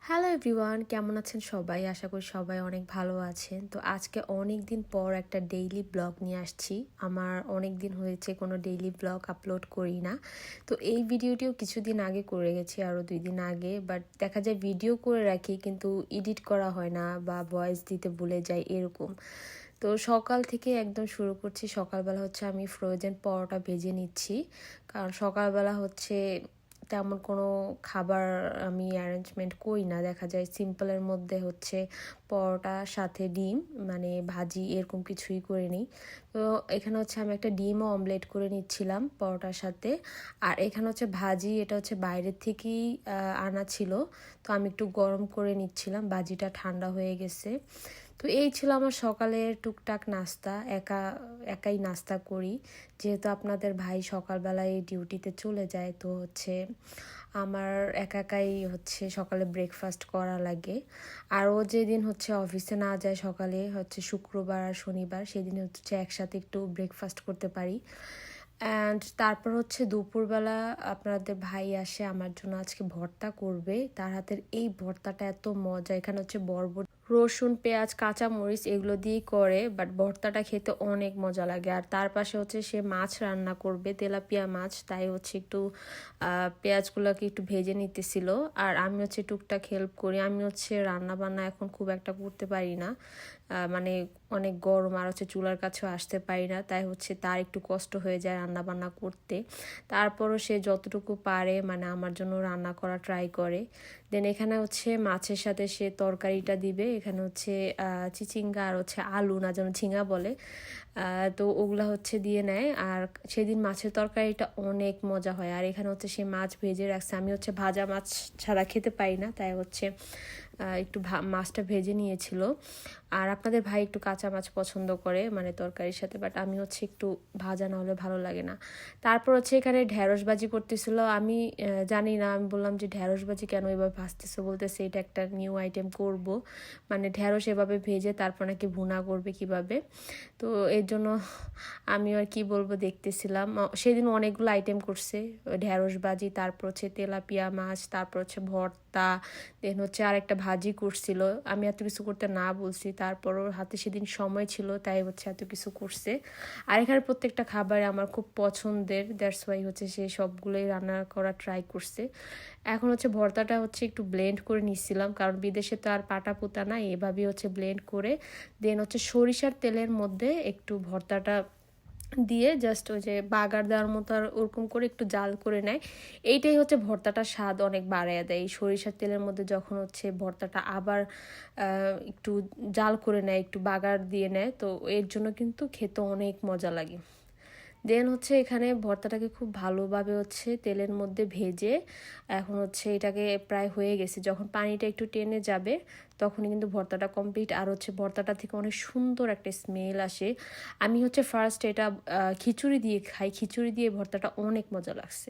Hello everyone, কেমন আছেন সবাই? আশা করি সবাই অনেক ভালো আছেন। তো আজকে অনেক দিন পর একটা ডেইলি ব্লগ নিয়ে আসছি। আমার অনেক দিন হয়েছে কোনো ডেইলি ব্লগ আপলোড করি না। তো এই ভিডিওটিও কিছুদিন আগে করে গেছি, আরও 2 দিন আগে। বাট দেখা যায় ভিডিও করে রাখি কিন্তু এডিট করা হয় না বা ভয়েস দিতে ভুলে যাই এরকম। তো সকাল থেকে একদম শুরু করছি। সকালবেলা হচ্ছে আমি ফ্রোজেন পরোটা ভেজে নিচ্ছি, কারণ সকালবেলা হচ্ছে তেমন কোনো খাবার আমি অ্যারেঞ্জমেন্ট করি না। দেখা যায় সিম্পলের মধ্যে হচ্ছে পরোটার সাথে ডিম, মানে ভাজি এরকম কিছুই করে নিই। তো এখানে হচ্ছে আমি একটা ডিমও অমলেট করে নিচ্ছিলাম পরোটার সাথে। আর এখানে হচ্ছে ভাজি, এটা হচ্ছে বাইরের থেকেই আনা ছিল, তো আমি একটু গরম করে নিচ্ছিলাম। ভাজিটা ঠান্ডা হয়ে গেছে। তো এই ছিল আমার সকালের টুকটাক নাস্তা। একাই নাস্তা করি, যেহেতু আপনাদের ভাই সকালবেলায় ডিউটিতে চলে যায়। তো হচ্ছে আমার একাই হচ্ছে সকালে ব্রেকফাস্ট করা লাগে। আর ও যেদিন হচ্ছে অফিসে না যায় সকালে, হচ্ছে শুক্রবার আর শনিবার, সেদিন হচ্ছে একসাথে একটু ব্রেকফাস্ট করতে পারি। অ্যান্ড তারপর হচ্ছে দুপুরবেলা আপনাদের ভাই আসে, আমার জন্য আজকে ভর্তা করবে। তার হাতের এই ভর্তাটা এত মজা। এখানে হচ্ছে বরবটি, রসুন, পেঁয়াজ, কাঁচামরিচ এগুলো দিয়েই করে, বাট ভর্তাটা খেতে অনেক মজা লাগে। আর তার পাশে হচ্ছে সে মাছ রান্না করবে, তেলাপিয়া মাছ। তাই হচ্ছে একটু পেঁয়াজগুলোকে একটু ভেজে নিতেছিল। আর আমি হচ্ছে টুকটাক হেল্প করি। আমি হচ্ছে রান্না বান্না এখন খুব একটা করতে পারি না, মানে অনেক গরম, আর হচ্ছে চুলার কাছেও আসতে পারি না। তাই হচ্ছে তার একটু কষ্ট হয়ে যায় রান্না বান্না করতে। তারপরও সে যতটুকু পারে মানে আমার জন্য রান্না করা ট্রাই করে। দেন এখানে হচ্ছে মাছের সাথে সে তরকারিটা দিবে। এখানে হচ্ছে চিচিঙ্গা আর হচ্ছে আলু, না যেন ঝিঙা বলে, তো ওগুলা হচ্ছে দিয়ে নেয়। আর সেদিন মাছের তরকারিটা অনেক মজা হয়। আর এখানে হচ্ছে সে মাছ ভেজে রাখছে। আমি হচ্ছে ভাজা মাছ ছাড়া খেতে পারি না, তাই হচ্ছে একটু মাছটা ভেজে নিয়েছিল। আর আপনাদের ভাই একটু কাঁচা মাছ পছন্দ করে মানে তরকারির সাথে, বাট আমি হচ্ছে একটু ভাজা না হলে ভালো লাগে না। তারপর হচ্ছে এখানে ঢ্যাঁড়স ভাজি করতেছিল। আমি জানি না, আমি বললাম যে ঢ্যাঁড়স ভাজি কেন এভাবে ভাজতেছো, বলতেছে এটা একটা নিউ আইটেম করব, মানে ঢ্যাঁড়স এভাবে ভেজে তারপর নাকি ভুনা করবে কিভাবে। তো এর জন্য আমি আর কি বলবো, দেখতেছিলাম। সেদিন অনেকগুলো আইটেম করছে, ঢ্যাঁড়স ভাজি, তারপর হচ্ছে তেলাপিয়া মাছ, তারপর হচ্ছে ভর্তা, দেন হচ্ছে আর একটা ভাজি করছিল। আমি এত কিছু করতে না বলছি, তারপরও হাতে সেদিন সময় ছিল, তাই হচ্ছে এত কিছু করছে। আর এখানে প্রত্যেকটা খাবার আমার খুব পছন্দের, দ্যাটস ওয়াই হচ্ছে সে সবগুলোই রান্না করা ট্রাই করছে। এখন হচ্ছে ভর্তাটা হচ্ছে একটু ব্লেন্ড করে নিচ্ছিলাম, কারণ বিদেশে তো আর পাটা পোতা নাই, এভাবেই হচ্ছে ব্লেন্ড করে দেন হচ্ছে সরিষার তেলের মধ্যে একটু ভর্তাটা দিয়ে জাস্ট ওই যে বাগার দেওয়ার মতো আর ওরকম করে একটু জাল করে নেয়। এইটাই হচ্ছে ভর্তাটার স্বাদ অনেক বাড়াইয়া দেয়। এই সরিষার তেলের মধ্যে যখন হচ্ছে ভর্তাটা আবার একটু জাল করে নেয়, একটু বাগার দিয়ে নেয়, তো এর জন্য কিন্তু খেতে অনেক মজা লাগে। দেন হচ্ছে এখানে ভর্তাটাকে খুব ভালোভাবে হচ্ছে তেলের মধ্যে ভেজে, এখন হচ্ছে এটাকে প্রায় হয়ে গেছে, যখন পানিটা একটু টেনে যাবে তখনই কিন্তু ভর্তাটা কমপ্লিট। আর হচ্ছে ভর্তাটা থেকে অনেক সুন্দর একটা স্মেল আসে। আমি হচ্ছে ফার্স্ট এটা খিচুড়ি দিয়ে খাই, খিচুড়ি দিয়ে ভর্তাটা অনেক মজা লাগছে।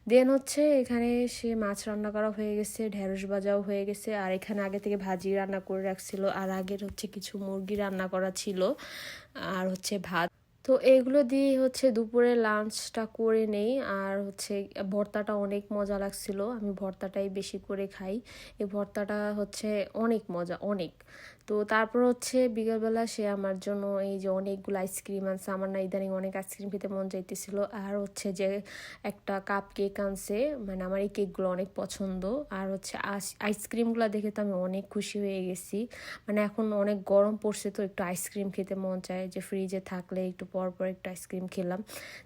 দেন হচ্ছে এখানে সে মাছ রান্না করা হয়ে গেছে, ঢেঁড়স ভাজাও হয়ে গেছে। আর এখানে আগে থেকে ভাজি রান্না করে রাখছিল, আর আগের হচ্ছে কিছু মুরগি রান্না করা ছিল, আর হচ্ছে ভাত। তো এগুলো দিয়ে হচ্ছে দুপুরে লাঞ্চটা করে নেই। আর হচ্ছে ভর্তাটা অনেক মজা লাগছিল, আমি ভর্তাটাই বেশি করে খাই। এই ভর্তাটা হচ্ছে অনেক মজা, অনেক। তো তারপর হচ্ছে বিকেলবেলা সে আমার জন্য এই যে অনেকগুলো আইসক্রিম আনছে। আমার না ইদানিং অনেক আইসক্রিম খেতে মন চাইতেছিল। আর হচ্ছে যে একটা কাপ কেক আনছে, মানে আমার এই কেকগুলো অনেক পছন্দ। আর হচ্ছে আইসক্রিমগুলো দেখে তো আমি অনেক খুশি হয়ে গেছি। মানে এখন অনেক গরম পড়ছে, তো একটু আইসক্রিম খেতে মন চায়, যে ফ্রিজে থাকলে একটু পর পর একটু আইসক্রিম খেলাম।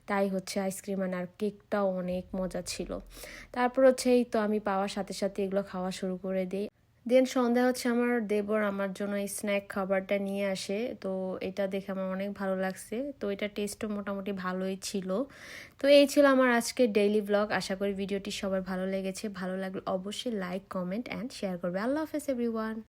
তাই হচ্ছে আইসক্রিম আর কেকটাও অনেক মজা ছিল। তারপর হচ্ছে এই তো আমি পাওয়ার সাথে সাথে এগুলো খাওয়া শুরু করে দিই। দেন সন্ধ্যা হচ্ছে আমার দেবর আমার জন্য এই স্ন্যাক খাবারটা নিয়ে আসে। তো এটা দেখে আমার অনেক ভালো লাগছে, তো এটা টেস্টও মোটামুটি ভালোই ছিল। তো এই ছিল আমার আজকে ডেইলি ব্লগ। আশা করি ভিডিওটি সবার ভালো লেগেছে। ভালো লাগলে অবশ্যই লাইক, কমেন্ট অ্যান্ড শেয়ার করবে। আল্লাহ হাফেজ এভরিওয়ান।